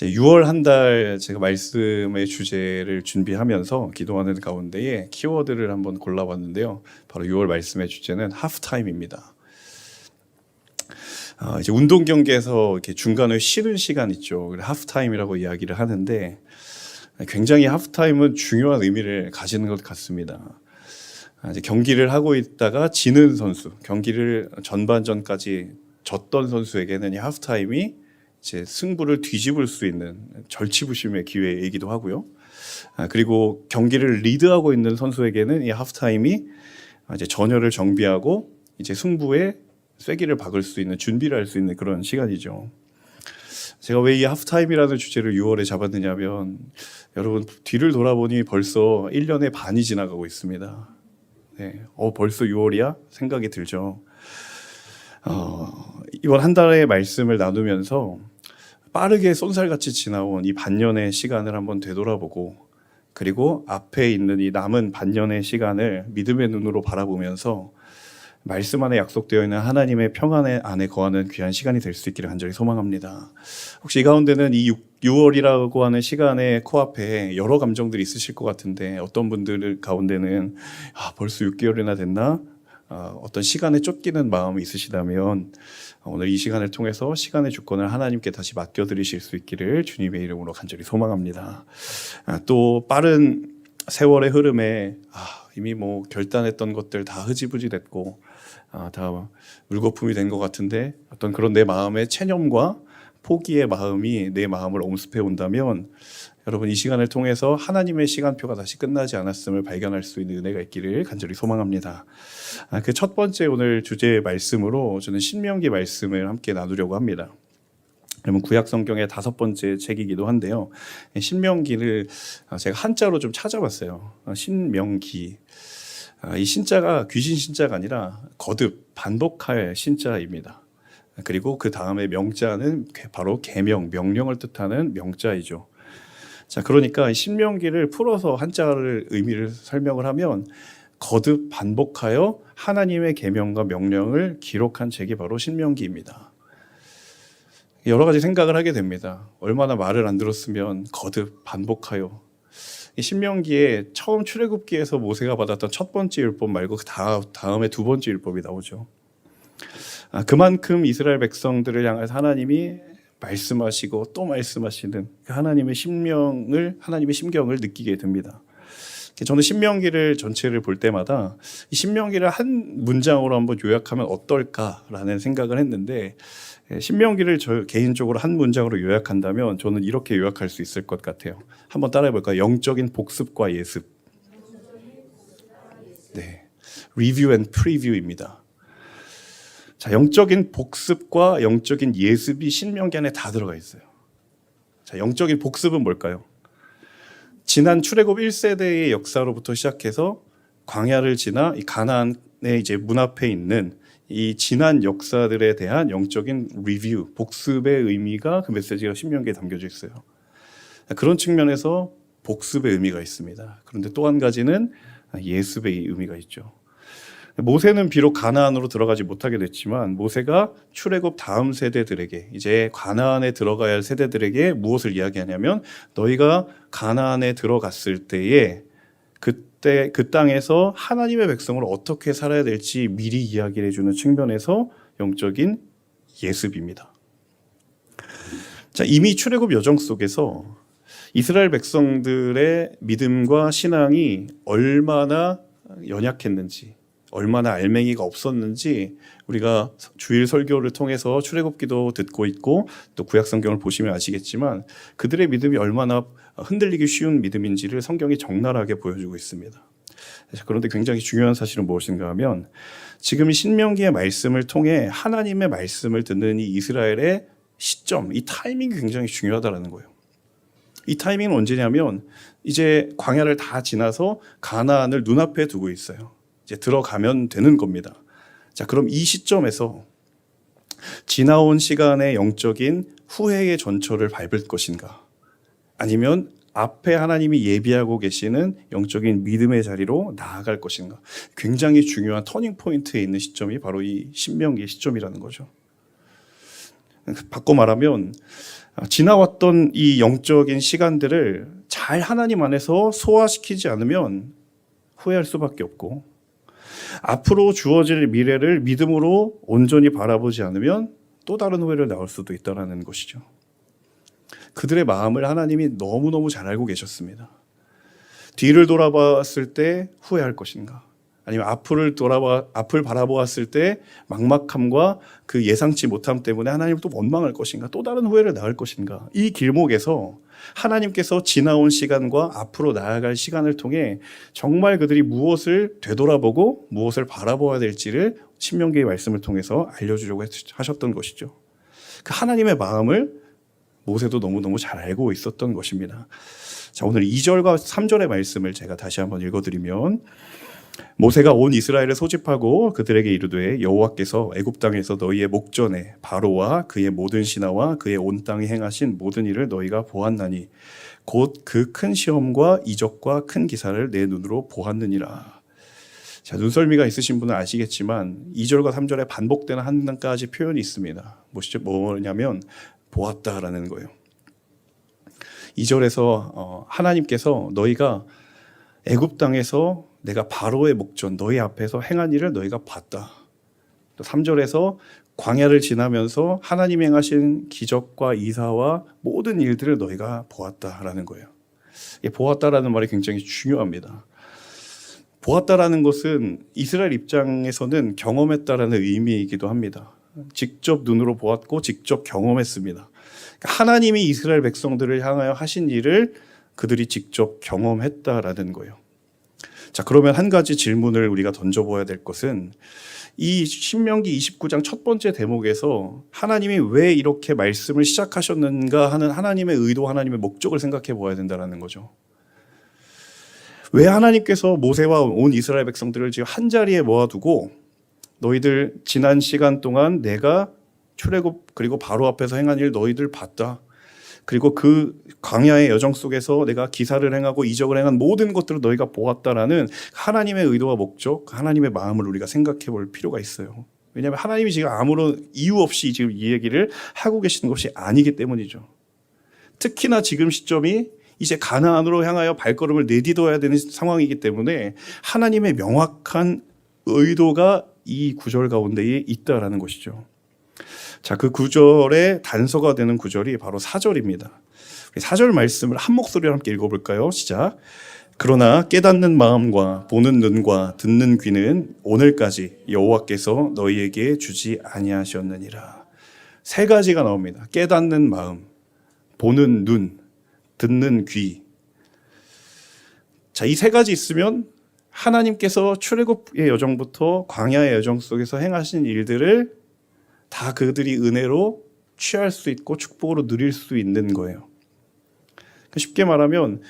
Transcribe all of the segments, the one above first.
6월 한 달 제가 말씀의 주제를 준비하면서 기도하는 가운데에 키워드를 한번 골라봤는데요. 바로 6월 말씀의 주제는 하프타임입니다. 이제 운동 경기에서 이렇게 중간에 쉬는 시간 있죠. 하프타임이라고 이야기를 하는데 굉장히 하프타임은 중요한 의미를 가지는 것 같습니다. 이제 경기를 하고 있다가 지는 선수, 경기를 전반전까지 졌던 선수에게는 이 하프타임이 이제 승부를 뒤집을 수 있는 절치부심의 기회이기도 하고요. 그리고 경기를 리드하고 있는 선수에게는 이 하프타임이 이제 전열을 정비하고 이제 승부에 쐐기를 박을 수 있는 준비를 할 수 있는 그런 시간이죠. 제가 왜 이 하프타임이라는 주제를 6월에 잡았느냐면 여러분 뒤를 돌아보니 벌써 1년의 반이 지나가고 있습니다. 네, 벌써 6월이야? 생각이 들죠. 이번 한 달의 말씀을 나누면서 빠르게 쏜살같이 지나온 이 반년의 시간을 한번 되돌아보고 그리고 앞에 있는 이 남은 반년의 시간을 믿음의 눈으로 바라보면서 말씀 안에 약속되어 있는 하나님의 평안 안에 거하는 귀한 시간이 될 수 있기를 간절히 소망합니다. 혹시 이 가운데는 이 6월이라고 하는 시간의 코앞에 여러 감정들이 있으실 것 같은데 어떤 분들 가운데는 벌써 6개월이나 됐나? 어떤 시간에 쫓기는 마음이 있으시다면 오늘 이 시간을 통해서 시간의 주권을 하나님께 다시 맡겨드리실 수 있기를 주님의 이름으로 간절히 소망합니다. 또 빠른 세월의 흐름에 이미 결단했던 것들 다 흐지부지 됐고 다 물거품이 된 것 같은데 어떤 그런 내 마음의 체념과 포기의 마음이 내 마음을 엄습해 온다면 여러분 이 시간을 통해서 하나님의 시간표가 다시 끝나지 않았음을 발견할 수 있는 은혜가 있기를 간절히 소망합니다. 그 첫 번째 오늘 주제의 말씀으로 저는 신명기 말씀을 함께 나누려고 합니다. 여러분 구약 성경의 5번째 책이기도 한데요. 신명기를 제가 한자로 좀 찾아봤어요. 신명기. 이 신자가 귀신 신자가 아니라 거듭 반복할 신자입니다. 그리고 그 다음에 명자는 바로 계명, 명령을 뜻하는 명자이죠. 자, 그러니까 신명기를 풀어서 한자를 의미를 설명을 하면 거듭 반복하여 하나님의 계명과 명령을 기록한 책이 바로 신명기입니다. 여러 가지 생각을 하게 됩니다. 얼마나 말을 안 들었으면 거듭 반복하여. 이 신명기에 처음 출애굽기에서 모세가 받았던 첫 번째 율법 말고 그 다음에 두 번째 율법이 나오죠. 그만큼 이스라엘 백성들을 향해서 하나님이 말씀하시고 또 말씀하시는 하나님의 심경을 느끼게 됩니다. 저는 신명기를 전체를 볼 때마다 이 신명기를 한 문장으로 한번 요약하면 어떨까라는 생각을 했는데 신명기를 저 개인적으로 한 문장으로 요약한다면 저는 이렇게 요약할 수 있을 것 같아요. 한번 따라해 볼까요? 영적인 복습과 예습. 네, 리뷰 앤 프리뷰입니다. 자, 영적인 복습과 영적인 예습이 신명기 안에 다 들어가 있어요. 자, 영적인 복습은 뭘까요? 지난 출애굽 1세대의 역사로부터 시작해서 광야를 지나 이 가나안의 이제 문 앞에 있는 이 지난 역사들에 대한 영적인 리뷰, 복습의 의미가 그 메시지가 신명기에 담겨져 있어요. 그런 측면에서 복습의 의미가 있습니다. 그런데 또 한 가지는 예습의 의미가 있죠. 모세는 비록 가나안으로 들어가지 못하게 됐지만 모세가 출애굽 다음 세대들에게 이제 가나안에 들어가야 할 세대들에게 무엇을 이야기하냐면 너희가 가나안에 들어갔을 때에 그때 그 땅에서 하나님의 백성으로 어떻게 살아야 될지 미리 이야기를 해주는 측면에서 영적인 예습입니다. 자, 이미 출애굽 여정 속에서 이스라엘 백성들의 믿음과 신앙이 얼마나 연약했는지 얼마나 알맹이가 없었는지 우리가 주일 설교를 통해서 출애굽기도 듣고 있고 또 구약 성경을 보시면 아시겠지만 그들의 믿음이 얼마나 흔들리기 쉬운 믿음인지를 성경이 적나라하게 보여주고 있습니다. 그런데 굉장히 중요한 사실은 무엇인가 하면 지금 이 신명기의 말씀을 통해 하나님의 말씀을 듣는 이 이스라엘의 시점, 이 타이밍이 굉장히 중요하다는 거예요. 이 타이밍은 언제냐면 이제 광야를 다 지나서 가나안을 눈앞에 두고 있어요. 이제 들어가면 되는 겁니다. 자, 그럼 이 시점에서 지나온 시간의 영적인 후회의 전철을 밟을 것인가? 아니면 앞에 하나님이 예비하고 계시는 영적인 믿음의 자리로 나아갈 것인가? 굉장히 중요한 터닝 포인트에 있는 시점이 바로 이 신명기의 시점이라는 거죠. 바꿔 말하면 지나왔던 이 영적인 시간들을 잘 하나님 안에서 소화시키지 않으면 후회할 수밖에 없고, 앞으로 주어질 미래를 믿음으로 온전히 바라보지 않으면 또 다른 후회를 낳을 수도 있다는 것이죠. 그들의 마음을 하나님이 너무너무 잘 알고 계셨습니다. 뒤를 돌아봤을 때 후회할 것인가, 아니면 앞을 바라보았을 때 막막함과 그 예상치 못함 때문에 하나님 또 원망할 것인가, 또 다른 후회를 낳을 것인가, 이 길목에서 하나님께서 지나온 시간과 앞으로 나아갈 시간을 통해 정말 그들이 무엇을 되돌아보고 무엇을 바라보아야 될지를 신명기의 말씀을 통해서 알려주려고 하셨던 것이죠. 그 하나님의 마음을 모세도 너무너무 잘 알고 있었던 것입니다. 자, 오늘 2절과 3절의 말씀을 제가 다시 한번 읽어드리면, 모세가 온 이스라엘을 소집하고 그들에게 이르되 여호와께서 애굽 땅에서 너희의 목전에 바로와 그의 모든 신하와 그의 온 땅에 행하신 모든 일을 너희가 보았나니 곧 그 큰 시험과 이적과 큰 기사를 내 눈으로 보았느니라. 자, 눈썰미가 있으신 분은 아시겠지만 2절과 3절에 반복되는 한 가지 표현이 있습니다. 뭐냐면 보았다라는 거예요. 2절에서 하나님께서 너희가 애굽 땅에서 내가 바로의 목전 너희 앞에서 행한 일을 너희가 봤다. 또 3절에서 광야를 지나면서 하나님이 행하신 기적과 이사와 모든 일들을 너희가 보았다라는 거예요. 이 보았다라는 말이 굉장히 중요합니다. 보았다라는 것은 이스라엘 입장에서는 경험했다라는 의미이기도 합니다. 직접 눈으로 보았고 직접 경험했습니다. 하나님이 이스라엘 백성들을 향하여 하신 일을 그들이 직접 경험했다라는 거예요. 자, 그러면 한 가지 질문을 우리가 던져보아야 될 것은, 이 신명기 29장 첫 번째 대목에서 하나님이 왜 이렇게 말씀을 시작하셨는가 하는 하나님의 의도, 하나님의 목적을 생각해 보아야 된다는 거죠. 왜 하나님께서 모세와 온 이스라엘 백성들을 지금 한 자리에 모아두고 너희들 지난 시간 동안 내가 출애굽 그리고 바로 앞에서 행한 일 너희들 봤다. 그리고 그 광야의 여정 속에서 내가 기사를 행하고 이적을 행한 모든 것들을 너희가 보았다라는 하나님의 의도와 목적, 하나님의 마음을 우리가 생각해 볼 필요가 있어요. 왜냐하면 하나님이 지금 아무런 이유 없이 지금 이 얘기를 하고 계시는 것이 아니기 때문이죠. 특히나 지금 시점이 이제 가나안으로 향하여 발걸음을 내딛어야 되는 상황이기 때문에 하나님의 명확한 의도가 이 구절 가운데에 있다라는 것이죠. 자, 그 구절의 단서가 되는 구절이 바로 4절입니다. 4절 말씀을 한 목소리로 함께 읽어볼까요? 시작. 그러나 깨닫는 마음과 보는 눈과 듣는 귀는 오늘까지 여호와께서 너희에게 주지 아니하셨느니라. 세 가지가 나옵니다. 깨닫는 마음, 보는 눈, 듣는 귀. 자, 이 세 가지 있으면 하나님께서 출애굽의 여정부터 광야의 여정 속에서 행하신 일들을 다 그들이 은혜로 취할 수 있고 축복으로 누릴 수 있는 거예요. 쉽게 말하면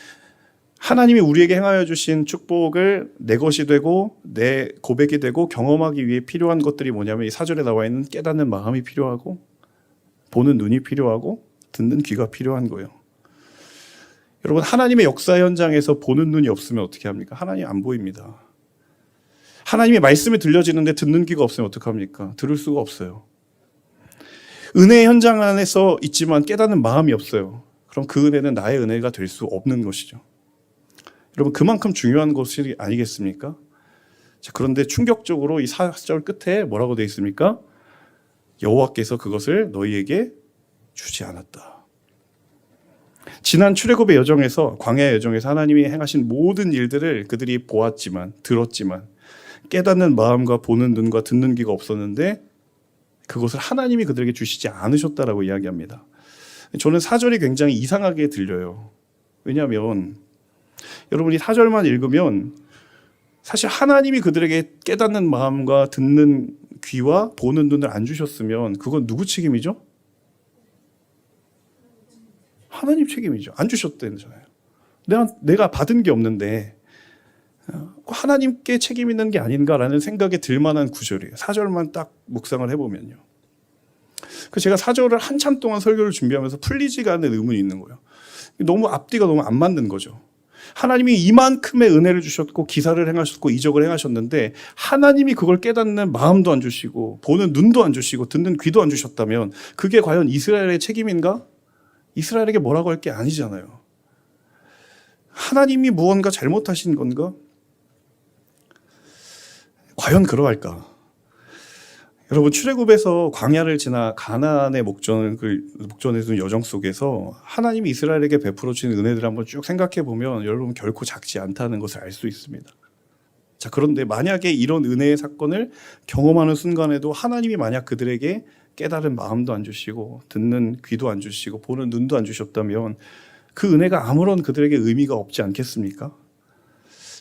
하나님이 우리에게 행하여 주신 축복을 내 것이 되고 내 고백이 되고 경험하기 위해 필요한 것들이 뭐냐면 이 4절에 나와 있는 깨닫는 마음이 필요하고 보는 눈이 필요하고 듣는 귀가 필요한 거예요. 여러분, 하나님의 역사 현장에서 보는 눈이 없으면 어떻게 합니까? 하나님 안 보입니다. 하나님의 말씀이 들려지는데 듣는 귀가 없으면 어떡합니까? 들을 수가 없어요. 은혜의 현장 안에서 있지만 깨닫는 마음이 없어요. 그럼 그 은혜는 나의 은혜가 될 수 없는 것이죠. 여러분, 그만큼 중요한 것이 아니겠습니까? 자, 그런데 충격적으로 이 4절 끝에 뭐라고 되어 있습니까? 여호와께서 그것을 너희에게 주지 않았다. 지난 출애굽의 여정에서, 광야의 여정에서 하나님이 행하신 모든 일들을 그들이 보았지만, 들었지만 깨닫는 마음과 보는 눈과 듣는 귀가 없었는데 그것을 하나님이 그들에게 주시지 않으셨다라고 이야기합니다. 저는 4절이 굉장히 이상하게 들려요. 왜냐하면 여러분이 4절만 읽으면 사실 하나님이 그들에게 깨닫는 마음과 듣는 귀와 보는 눈을 안 주셨으면 그건 누구 책임이죠? 하나님 책임이죠. 안 주셨다잖아요. 내가 받은 게 없는데 하나님께 책임 있는 게 아닌가라는 생각이 들 만한 구절이에요. 4절만 딱 묵상을 해보면요. 제가 4절을 한참 동안 설교를 준비하면서 풀리지가 않는 의문이 있는 거예요. 너무 앞뒤가 너무 안 맞는 거죠. 하나님이 이만큼의 은혜를 주셨고 기사를 행하셨고 이적을 행하셨는데 하나님이 그걸 깨닫는 마음도 안 주시고 보는 눈도 안 주시고 듣는 귀도 안 주셨다면 그게 과연 이스라엘의 책임인가? 이스라엘에게 뭐라고 할 게 아니잖아요. 하나님이 무언가 잘못하신 건가? 과연 그러할까? 여러분, 출애굽에서 광야를 지나 가나안의 목전에 둔 여정 속에서 하나님이 이스라엘에게 베풀어 주신 은혜들을 한번 쭉 생각해 보면 여러분 결코 작지 않다는 것을 알 수 있습니다. 자, 그런데 만약에 이런 은혜의 사건을 경험하는 순간에도 하나님이 만약 그들에게 깨달은 마음도 안 주시고 듣는 귀도 안 주시고 보는 눈도 안 주셨다면 그 은혜가 아무런 그들에게 의미가 없지 않겠습니까?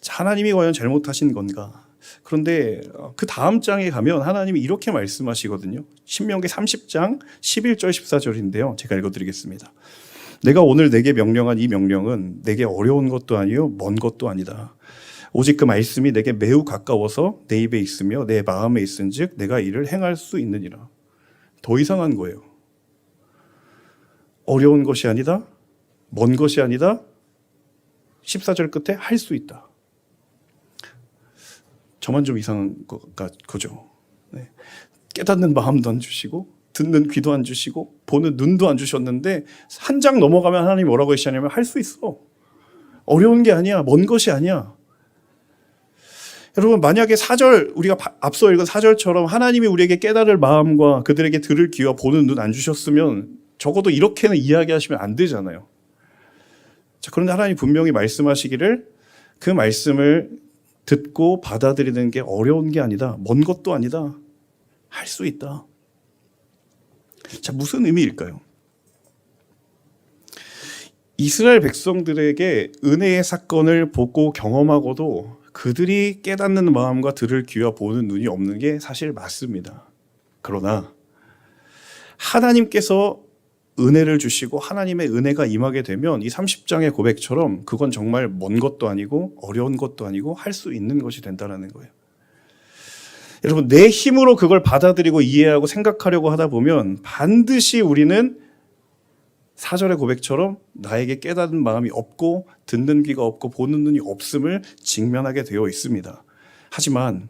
자, 하나님이 과연 잘못하신 건가? 그런데 그 다음 장에 가면 하나님이 이렇게 말씀하시거든요. 신명기 30장 11절 14절인데요. 제가 읽어드리겠습니다. 내가 오늘 내게 명령한 이 명령은 내게 어려운 것도 아니요 먼 것도 아니다. 오직 그 말씀이 내게 매우 가까워서 내 입에 있으며 내 마음에 있은즉 내가 이를 행할 수 있느니라. 더 이상한 거예요. 어려운 것이 아니다. 먼 것이 아니다. 14절 끝에 할 수 있다. 저만 좀 이상한 거죠. 네. 깨닫는 마음도 안 주시고 듣는 귀도 안 주시고 보는 눈도 안 주셨는데 한 장 넘어가면 하나님이 뭐라고 하시냐면 할 수 있어. 어려운 게 아니야. 먼 것이 아니야. 여러분, 만약에 4절, 우리가 앞서 읽은 4절처럼 하나님이 우리에게 깨달을 마음과 그들에게 들을 귀와 보는 눈 안 주셨으면 적어도 이렇게는 이야기하시면 안 되잖아요. 자, 그런데 하나님이 분명히 말씀하시기를 그 말씀을 듣고 받아들이는 게 어려운 게 아니다. 먼 것도 아니다. 할 수 있다. 자, 무슨 의미일까요? 이스라엘 백성들에게 은혜의 사건을 보고 경험하고도 그들이 깨닫는 마음과 들을 귀와 보는 눈이 없는 게 사실 맞습니다. 그러나 하나님께서 은혜를 주시고 하나님의 은혜가 임하게 되면 이 30장의 고백처럼 그건 정말 먼 것도 아니고 어려운 것도 아니고 할 수 있는 것이 된다는 거예요. 여러분, 내 힘으로 그걸 받아들이고 이해하고 생각하려고 하다 보면 반드시 우리는 4절의 고백처럼 나에게 깨닫는 마음이 없고 듣는 귀가 없고 보는 눈이 없음을 직면하게 되어 있습니다. 하지만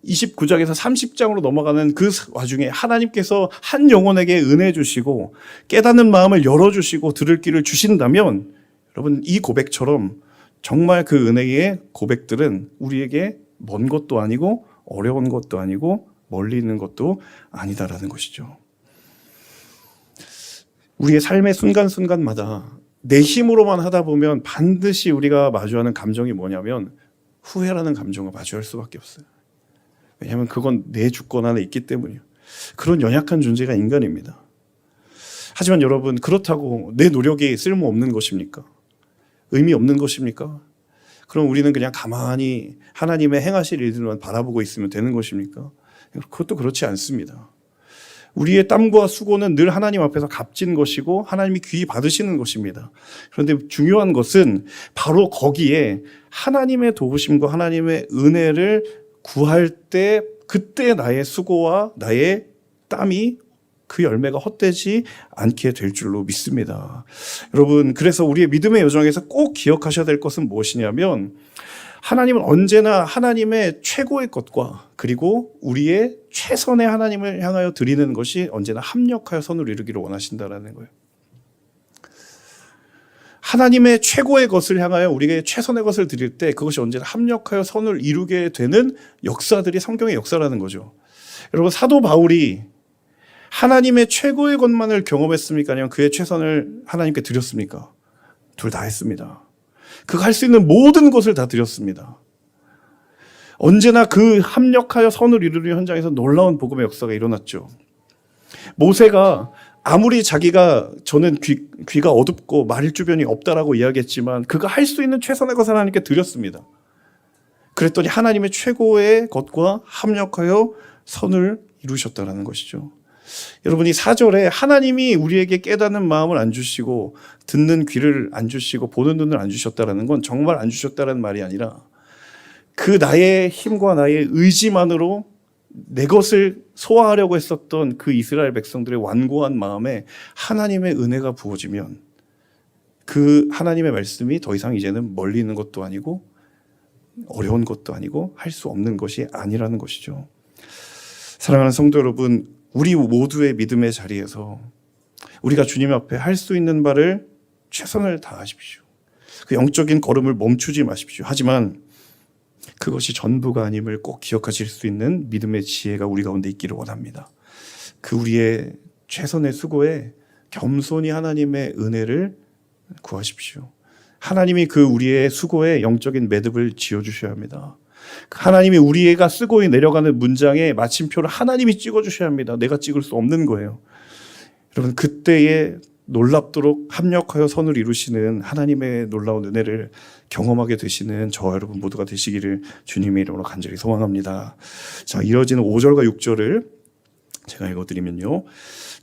29장에서 30장으로 넘어가는 그 와중에 하나님께서 한 영혼에게 은혜 주시고 깨닫는 마음을 열어주시고 들을 귀를 주신다면 여러분, 이 고백처럼 정말 그 은혜의 고백들은 우리에게 먼 것도 아니고 어려운 것도 아니고 멀리 있는 것도 아니다라는 것이죠. 우리의 삶의 순간순간마다 내 힘으로만 하다 보면 반드시 우리가 마주하는 감정이 뭐냐면 후회라는 감정을 마주할 수밖에 없어요. 왜냐하면 그건 내 주권 안에 있기 때문이에요. 그런 연약한 존재가 인간입니다. 하지만 여러분, 그렇다고 내 노력이 쓸모없는 것입니까? 의미 없는 것입니까? 그럼 우리는 그냥 가만히 하나님의 행하실 일들만 바라보고 있으면 되는 것입니까? 그것도 그렇지 않습니다. 우리의 땀과 수고는 늘 하나님 앞에서 값진 것이고 하나님이 귀히 받으시는 것입니다. 그런데 중요한 것은 바로 거기에 하나님의 도우심과 하나님의 은혜를 구할 때 그때 나의 수고와 나의 땀이 그 열매가 헛되지 않게 될 줄로 믿습니다. 여러분, 그래서 우리의 믿음의 여정에서 꼭 기억하셔야 될 것은 무엇이냐면 하나님은 언제나 하나님의 최고의 것과 그리고 우리의 최선의 하나님을 향하여 드리는 것이 언제나 합력하여 선을 이루기를 원하신다는 거예요. 하나님의 최고의 것을 향하여 우리에게 최선의 것을 드릴 때 그것이 언제나 합력하여 선을 이루게 되는 역사들이 성경의 역사라는 거죠. 여러분, 사도 바울이 하나님의 최고의 것만을 경험했습니까? 아니면 그의 최선을 하나님께 드렸습니까? 둘 다 했습니다. 그가 할 수 있는 모든 것을 다 드렸습니다. 언제나 그 합력하여 선을 이루는 현장에서 놀라운 복음의 역사가 일어났죠. 모세가 아무리 자기가 저는 귀가 어둡고 말일 주변이 없다라고 이야기했지만 그가 할 수 있는 최선의 것을 하나님께 드렸습니다. 그랬더니 하나님의 최고의 것과 합력하여 선을 이루셨다는 것이죠. 여러분이 4절에 하나님이 우리에게 깨닫는 마음을 안 주시고 듣는 귀를 안 주시고 보는 눈을 안 주셨다는 건 정말 안 주셨다는 말이 아니라 그 나의 힘과 나의 의지만으로 내 것을 소화하려고 했었던 그 이스라엘 백성들의 완고한 마음에 하나님의 은혜가 부어지면 그 하나님의 말씀이 더 이상 이제는 멀리 있는 것도 아니고 어려운 것도 아니고 할 수 없는 것이 아니라는 것이죠. 사랑하는 성도 여러분, 우리 모두의 믿음의 자리에서 우리가 주님 앞에 할 수 있는 바를 최선을 다하십시오. 그 영적인 걸음을 멈추지 마십시오. 하지만 그것이 전부가 아님을 꼭 기억하실 수 있는 믿음의 지혜가 우리 가운데 있기를 원합니다. 그 우리의 최선의 수고에 겸손히 하나님의 은혜를 구하십시오. 하나님이 그 우리의 수고에 영적인 매듭을 지어주셔야 합니다. 하나님이 우리가 쓰고 내려가는 문장에 마침표를 하나님이 찍어주셔야 합니다. 내가 찍을 수 없는 거예요. 여러분, 그때에 놀랍도록 합력하여 선을 이루시는 하나님의 놀라운 은혜를 경험하게 되시는 저와 여러분 모두가 되시기를 주님의 이름으로 간절히 소망합니다. 자, 이어지는 5절과 6절을 제가 읽어드리면요.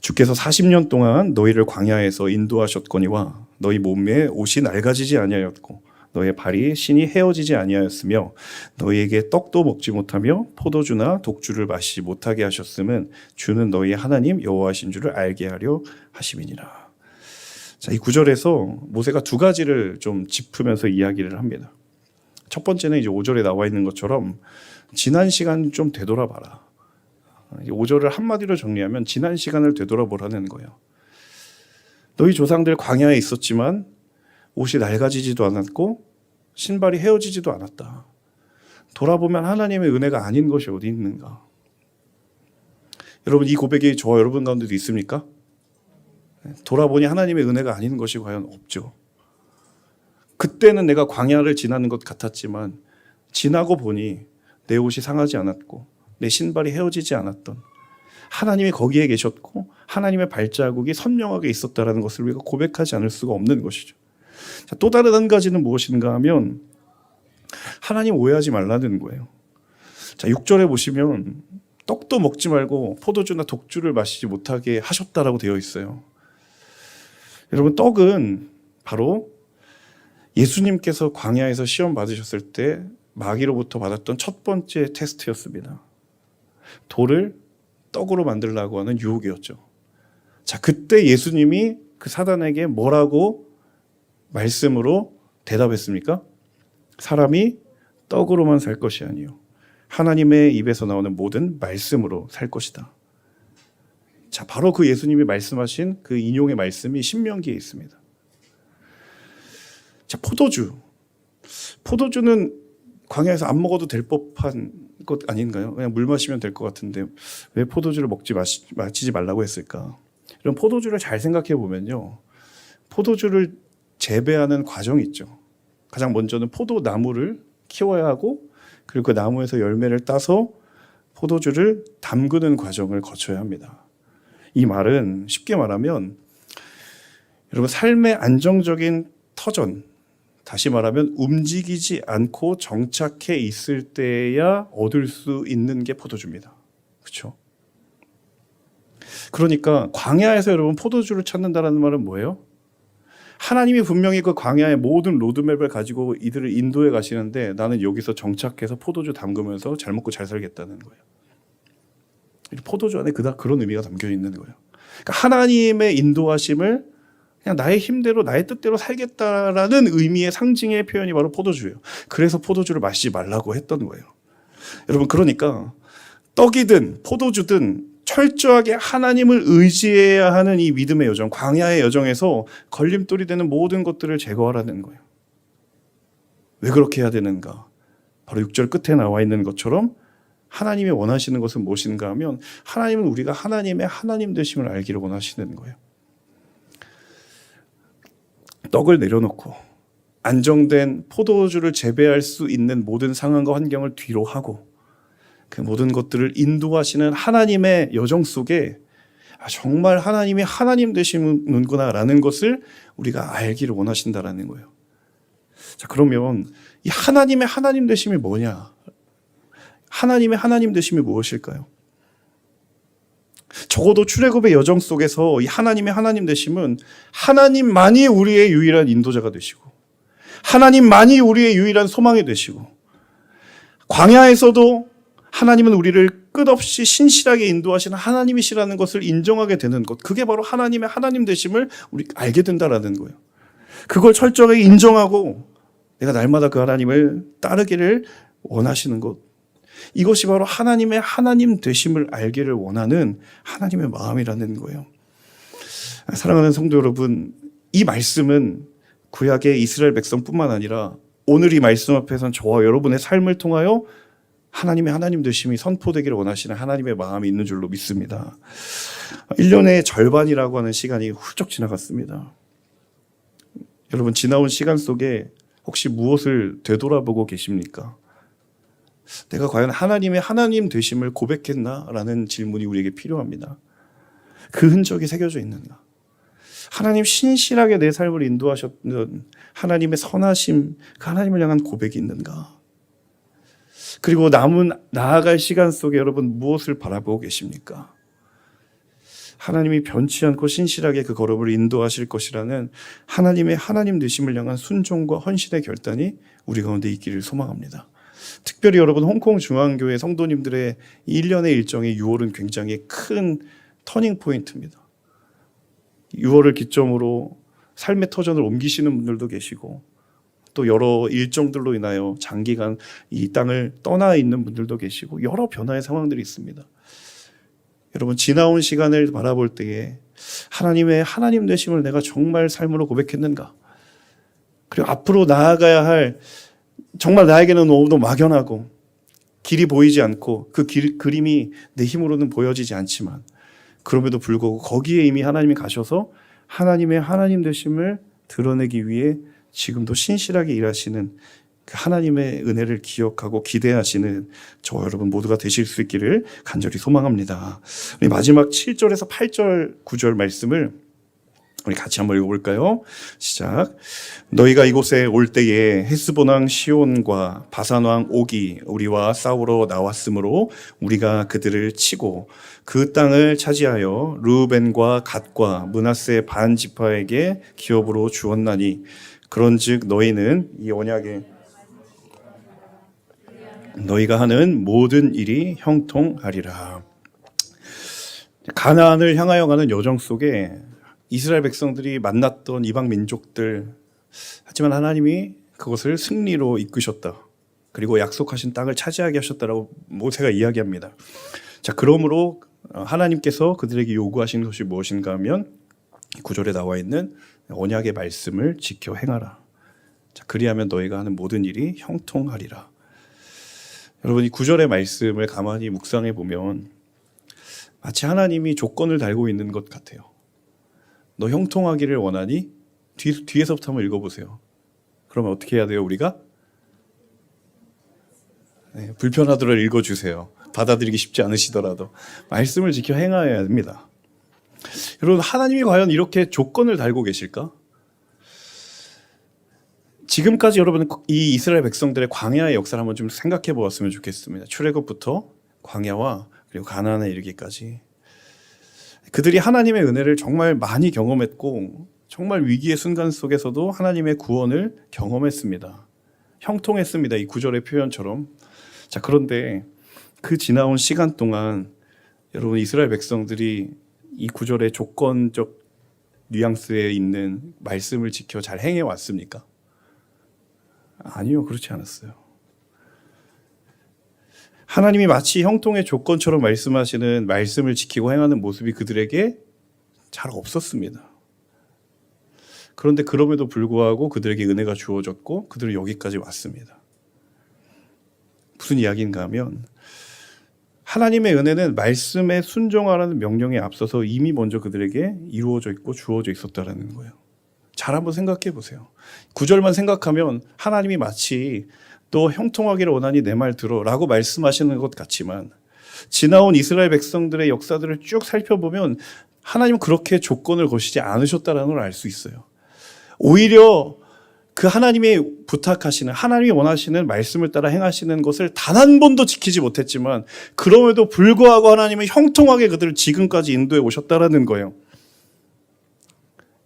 주께서 40년 동안 너희를 광야에서 인도하셨거니와 너희 몸에 옷이 낡아지지 아니하였고 너의 발이 신이 헤어지지 아니하였으며 너희에게 떡도 먹지 못하며 포도주나 독주를 마시지 못하게 하셨음은 주는 너희 하나님 여호와신 줄을 알게 하려 하심이니라. 자, 이 구절에서 모세가 두 가지를 좀 짚으면서 이야기를 합니다. 첫 번째는 이제 5절에 나와 있는 것처럼 지난 시간 좀 되돌아봐라. 5절을 한마디로 정리하면 지난 시간을 되돌아보라는 거예요. 너희 조상들 광야에 있었지만 옷이 낡아지지도 않았고 신발이 헤어지지도 않았다. 돌아보면 하나님의 은혜가 아닌 것이 어디 있는가? 여러분, 이 고백이 저와 여러분 가운데도 있습니까? 돌아보니 하나님의 은혜가 아닌 것이 과연 없죠. 그때는 내가 광야를 지나는 것 같았지만 지나고 보니 내 옷이 상하지 않았고 내 신발이 헤어지지 않았던 하나님이 거기에 계셨고 하나님의 발자국이 선명하게 있었다는 것을 우리가 고백하지 않을 수가 없는 것이죠. 자, 또 다른 한 가지는 무엇인가 하면 하나님 오해하지 말라는 거예요. 자, 6절에 보시면 떡도 먹지 말고 포도주나 독주를 마시지 못하게 하셨다라고 되어 있어요. 여러분, 떡은 바로 예수님께서 광야에서 시험 받으셨을 때 마귀로부터 받았던 첫 번째 테스트였습니다. 돌을 떡으로 만들려고 하는 유혹이었죠. 자, 그때 예수님이 그 사단에게 뭐라고 말씀으로 대답했습니까? 사람이 떡으로만 살 것이 아니요 하나님의 입에서 나오는 모든 말씀으로 살 것이다. 자, 바로 그 예수님이 말씀하신 그 인용의 말씀이 신명기에 있습니다. 자, 포도주는 광야에서 안 먹어도 될 법한 것 아닌가요? 그냥 물 마시면 될 것 같은데 왜 포도주를 마시지 말라고 했을까? 이런 포도주를 잘 생각해 보면요, 포도주를 재배하는 과정이 있죠. 가장 먼저는 포도나무를 키워야 하고 그리고 그 나무에서 열매를 따서 포도주를 담그는 과정을 거쳐야 합니다. 이 말은 쉽게 말하면 여러분, 삶의 안정적인 터전, 다시 말하면 움직이지 않고 정착해 있을 때야 얻을 수 있는 게 포도주입니다. 그렇죠? 그러니까 광야에서 여러분 포도주를 찾는다는 말은 뭐예요? 하나님이 분명히 그 광야의 모든 로드맵을 가지고 이들을 인도해 가시는데 나는 여기서 정착해서 포도주 담그면서 잘 먹고 잘 살겠다는 거예요. 포도주 안에 그런 의미가 담겨 있는 거예요. 그러니까 하나님의 인도하심을 그냥 나의 힘대로 나의 뜻대로 살겠다라는 의미의 상징의 표현이 바로 포도주예요. 그래서 포도주를 마시지 말라고 했던 거예요. 여러분, 그러니까 떡이든 포도주든 철저하게 하나님을 의지해야 하는 이 믿음의 여정, 광야의 여정에서 걸림돌이 되는 모든 것들을 제거하라는 거예요. 왜 그렇게 해야 되는가? 바로 6절 끝에 나와 있는 것처럼 하나님이 원하시는 것은 무엇인가 하면 하나님은 우리가 하나님의 하나님 되심을 알기를 원하시는 거예요. 떡을 내려놓고 안정된 포도주를 재배할 수 있는 모든 상황과 환경을 뒤로 하고 그 모든 것들을 인도하시는 하나님의 여정 속에 정말 하나님이 하나님 되시는구나라는 것을 우리가 알기를 원하신다라는 거예요. 자, 그러면 이 하나님의 하나님 되심이 뭐냐? 하나님의 하나님 되심이 무엇일까요? 적어도 출애굽의 여정 속에서 이 하나님의 하나님 되심은 하나님만이 우리의 유일한 인도자가 되시고 하나님만이 우리의 유일한 소망이 되시고 광야에서도 하나님은 우리를 끝없이 신실하게 인도하시는 하나님이시라는 것을 인정하게 되는 것, 그게 바로 하나님의 하나님 되심을 우리가 알게 된다라는 거예요. 그걸 철저하게 인정하고 내가 날마다 그 하나님을 따르기를 원하시는 것, 이것이 바로 하나님의 하나님 되심을 알기를 원하는 하나님의 마음이라는 거예요. 사랑하는 성도 여러분, 이 말씀은 구약의 이스라엘 백성뿐만 아니라 오늘 이 말씀 앞에선 저와 여러분의 삶을 통하여 하나님의 하나님 되심이 선포되기를 원하시는 하나님의 마음이 있는 줄로 믿습니다. 1년의 절반이라고 하는 시간이 훌쩍 지나갔습니다. 여러분, 지나온 시간 속에 혹시 무엇을 되돌아보고 계십니까? 내가 과연 하나님의 하나님 되심을 고백했나라는 질문이 우리에게 필요합니다. 그 흔적이 새겨져 있는가? 하나님 신실하게 내 삶을 인도하셨던 하나님의 선하심, 그 하나님을 향한 고백이 있는가? 그리고 남은 나아갈 시간 속에 여러분 무엇을 바라보고 계십니까? 하나님이 변치 않고 신실하게 그 걸음을 인도하실 것이라는 하나님의 하나님 되심을 향한 순종과 헌신의 결단이 우리 가운데 있기를 소망합니다. 특별히 여러분, 홍콩 중앙교회 성도님들의 1년의 일정이 6월은 굉장히 큰 터닝 포인트입니다. 6월을 기점으로 삶의 터전을 옮기시는 분들도 계시고 또 여러 일정들로 인하여 장기간 이 땅을 떠나 있는 분들도 계시고 여러 변화의 상황들이 있습니다. 여러분, 지나온 시간을 바라볼 때에 하나님의 하나님 되심을 내가 정말 삶으로 고백했는가? 그리고 앞으로 나아가야 할 정말 나에게는 너무도 막연하고 길이 보이지 않고 그 그림이 내 힘으로는 보여지지 않지만 그럼에도 불구하고 거기에 이미 하나님이 가셔서 하나님의 하나님 되심을 드러내기 위해 지금도 신실하게 일하시는 그 하나님의 은혜를 기억하고 기대하시는 저와 여러분 모두가 되실 수 있기를 간절히 소망합니다. 우리 마지막 7절에서 8절 9절 말씀을 우리 같이 한번 읽어볼까요? 시작. 너희가 이곳에 올 때에 헤스본 왕 시온과 바산 왕 옥이 우리와 싸우러 나왔으므로 우리가 그들을 치고 그 땅을 차지하여 르우벤과 갓과 므낫세 반 지파에게 기업으로 주었나니 그런즉 너희는 이 언약에 너희가 하는 모든 일이 형통하리라. 가나안을 향하여 가는 여정 속에 이스라엘 백성들이 만났던 이방 민족들, 하지만 하나님이 그것을 승리로 이끄셨다. 그리고 약속하신 땅을 차지하게 하셨다라고 모세가 이야기합니다. 자, 그러므로 하나님께서 그들에게 요구하신 것이 무엇인가 하면 9절에 나와 있는 언약의 말씀을 지켜 행하라. 자, 그리하면 너희가 하는 모든 일이 형통하리라. 여러분, 이 9절의 말씀을 가만히 묵상해 보면 마치 하나님이 조건을 달고 있는 것 같아요. 너 형통하기를 원하니? 뒤에서부터 한번 읽어보세요. 그러면 어떻게 해야 돼요, 우리가? 네, 불편하더라도 읽어주세요. 받아들이기 쉽지 않으시더라도. 말씀을 지켜 행하여야 합니다. 여러분, 하나님이 과연 이렇게 조건을 달고 계실까? 지금까지 여러분, 이 이스라엘 백성들의 광야의 역사를 한번 좀 생각해 보았으면 좋겠습니다. 출애굽부터 광야와 그리고 가나안에 이르기까지. 그들이 하나님의 은혜를 정말 많이 경험했고 정말 위기의 순간 속에서도 하나님의 구원을 경험했습니다. 형통했습니다. 이 9절의 표현처럼. 자, 그런데 그 지나온 시간 동안 여러분, 이스라엘 백성들이 이 9절의 조건적 뉘앙스에 있는 말씀을 지켜 잘 행해 왔습니까? 아니요, 그렇지 않았어요. 하나님이 마치 형통의 조건처럼 말씀하시는 말씀을 지키고 행하는 모습이 그들에게 잘 없었습니다. 그런데 그럼에도 불구하고 그들에게 은혜가 주어졌고 그들은 여기까지 왔습니다. 무슨 이야기인가 하면 하나님의 은혜는 말씀에 순종하라는 명령에 앞서서 이미 먼저 그들에게 이루어져 있고 주어져 있었다는 거예요. 잘 한번 생각해 보세요. 9절만 생각하면 하나님이 마치 또 형통하기를 원하니 내 말 들어 라고 말씀하시는 것 같지만 지나온 이스라엘 백성들의 역사들을 쭉 살펴보면 하나님은 그렇게 조건을 거시지 않으셨다는 걸 알 수 있어요. 오히려 그 하나님이 부탁하시는, 하나님이 원하시는 말씀을 따라 행하시는 것을 단 한 번도 지키지 못했지만 그럼에도 불구하고 하나님은 형통하게 그들을 지금까지 인도해 오셨다는 거예요.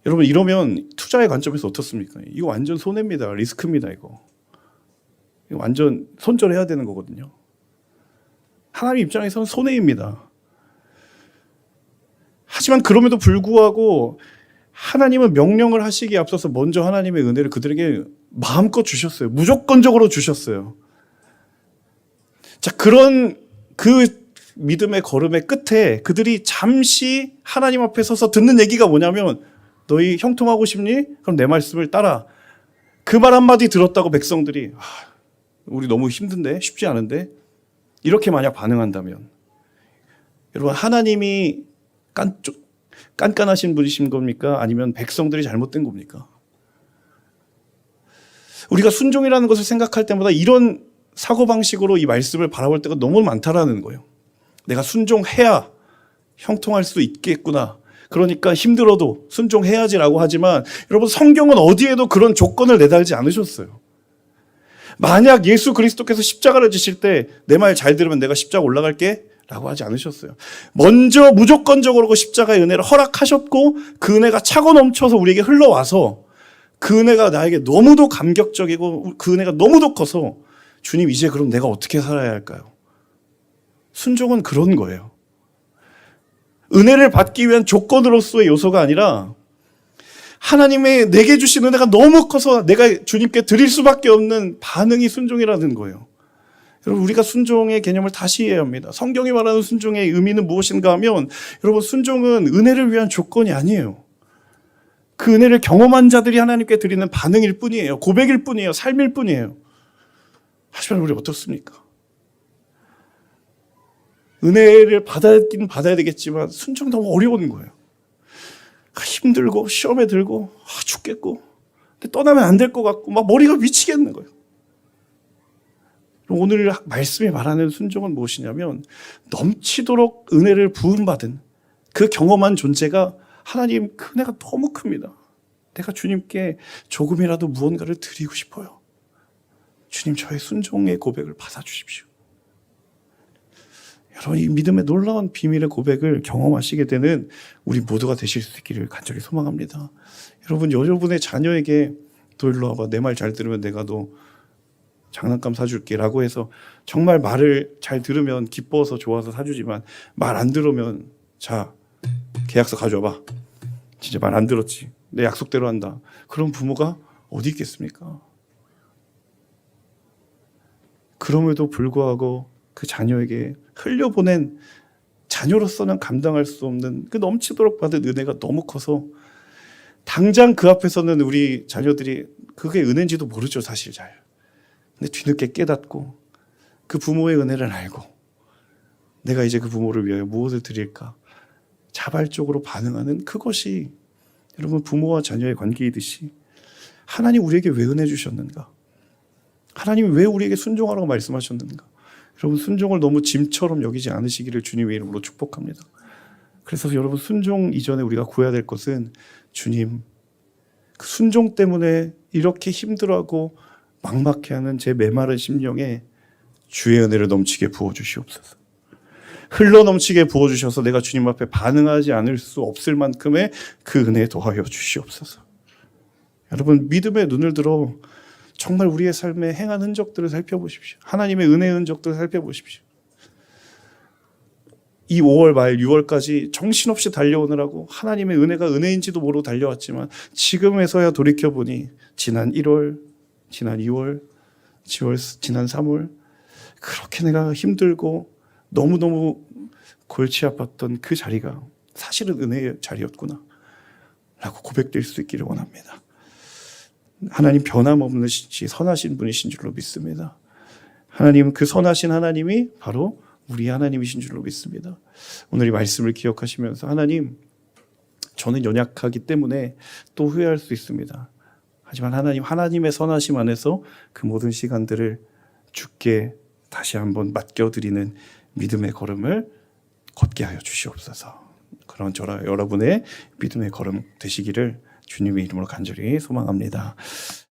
여러분, 이러면 투자의 관점에서 어떻습니까? 이거 완전 손해입니다. 리스크입니다. 이거 완전 손절해야 되는 거거든요. 하나님 입장에서는 손해입니다. 하지만 그럼에도 불구하고 하나님은 명령을 하시기에 앞서서 먼저 하나님의 은혜를 그들에게 마음껏 주셨어요. 무조건적으로 주셨어요. 자, 그런 그 믿음의 걸음의 끝에 그들이 잠시 하나님 앞에 서서 듣는 얘기가 뭐냐면 너희 형통하고 싶니? 그럼 내 말씀을 따라. 그 말 한마디 들었다고 백성들이 우리 너무 힘든데 쉽지 않은데 이렇게 만약 반응한다면 여러분 하나님이 깐깐하신 분이신 겁니까? 아니면 백성들이 잘못된 겁니까? 우리가 순종이라는 것을 생각할 때마다 이런 사고방식으로 이 말씀을 바라볼 때가 너무 많다라는 거예요. 내가 순종해야 형통할 수 있겠구나. 그러니까 힘들어도 순종해야지라고 하지만 여러분 성경은 어디에도 그런 조건을 내달지 않으셨어요. 만약 예수 그리스도께서 십자가를 지실 때 내 말 잘 들으면 내가 십자가 올라갈게 라고 하지 않으셨어요. 먼저 무조건적으로 그 십자가의 은혜를 허락하셨고 그 은혜가 차고 넘쳐서 우리에게 흘러와서 그 은혜가 나에게 너무도 감격적이고 그 은혜가 너무도 커서 주님 이제 그럼 내가 어떻게 살아야 할까요? 순종은 그런 거예요. 은혜를 받기 위한 조건으로서의 요소가 아니라 하나님의 내게 주신 은혜가 너무 커서 내가 주님께 드릴 수밖에 없는 반응이 순종이라는 거예요. 여러분 우리가 순종의 개념을 다시 이해해야 합니다. 성경이 말하는 순종의 의미는 무엇인가 하면 여러분 순종은 은혜를 위한 조건이 아니에요. 그 은혜를 경험한 자들이 하나님께 드리는 반응일 뿐이에요. 고백일 뿐이에요. 삶일 뿐이에요. 하지만 우리 어떻습니까? 은혜를 받아야긴 받아야 되겠지만 순종 너무 어려운 거예요. 힘들고 시험에 들고 죽겠고 근데 떠나면 안 될 것 같고 막 머리가 미치겠는 거예요. 오늘 말씀이 말하는 순종은 무엇이냐면 넘치도록 은혜를 부음받은 그 경험한 존재가 하나님 그 은혜가 너무 큽니다. 내가 주님께 조금이라도 무언가를 드리고 싶어요. 주님 저의 순종의 고백을 받아주십시오. 여러분 이 믿음의 놀라운 비밀의 고백을 경험하시게 되는 우리 모두가 되실 수 있기를 간절히 소망합니다. 여러분 여러분의 자녀에게 너 일로 와봐 내 말 잘 들으면 내가 너 장난감 사줄게 라고 해서 정말 말을 잘 들으면 기뻐서 좋아서 사주지만 말 안 들으면 자 계약서 가져와봐 진짜 말 안 들었지 내 약속대로 한다 그런 부모가 어디 있겠습니까? 그럼에도 불구하고 그 자녀에게 흘려보낸 자녀로서는 감당할 수 없는 그 넘치도록 받은 은혜가 너무 커서 당장 그 앞에서는 우리 자녀들이 그게 은혜인지도 모르죠 사실 잘. 근데 뒤늦게 깨닫고 그 부모의 은혜를 알고 내가 이제 그 부모를 위하여 무엇을 드릴까 자발적으로 반응하는 그것이 여러분 부모와 자녀의 관계이듯이 하나님 우리에게 왜 은혜 주셨는가? 하나님이 왜 우리에게 순종하라고 말씀하셨는가? 여러분 순종을 너무 짐처럼 여기지 않으시기를 주님의 이름으로 축복합니다. 그래서 여러분 순종 이전에 우리가 구해야 될 것은 주님 그 순종 때문에 이렇게 힘들어하고 막막해하는 제 메마른 심령에 주의 은혜를 넘치게 부어주시옵소서. 흘러넘치게 부어주셔서 내가 주님 앞에 반응하지 않을 수 없을 만큼의 그 은혜에 더하여 주시옵소서. 여러분 믿음의 눈을 들어 정말 우리의 삶에 행한 흔적들을 살펴보십시오. 하나님의 은혜의 흔적들을 살펴보십시오. 이 5월 말 6월까지 정신없이 달려오느라고 하나님의 은혜가 은혜인지도 모르고 달려왔지만 지금에서야 돌이켜보니 지난 1월, 지난 2월, 지난 3월 그렇게 내가 힘들고 너무너무 골치 아팠던 그 자리가 사실은 은혜의 자리였구나 라고 고백될 수 있기를 원합니다. 하나님 변함없는 선하신 분이신 줄로 믿습니다. 하나님 그 선하신 하나님이 바로 우리 하나님이신 줄로 믿습니다. 오늘 이 말씀을 기억하시면서 하나님 저는 연약하기 때문에 또 후회할 수 있습니다. 하지만 하나님의 선하심 안에서 그 모든 시간들을 주께 다시 한번 맡겨드리는 믿음의 걸음을 걷게 하여 주시옵소서. 그런 여러분의 믿음의 걸음 되시기를 주님의 이름으로 간절히 소망합니다.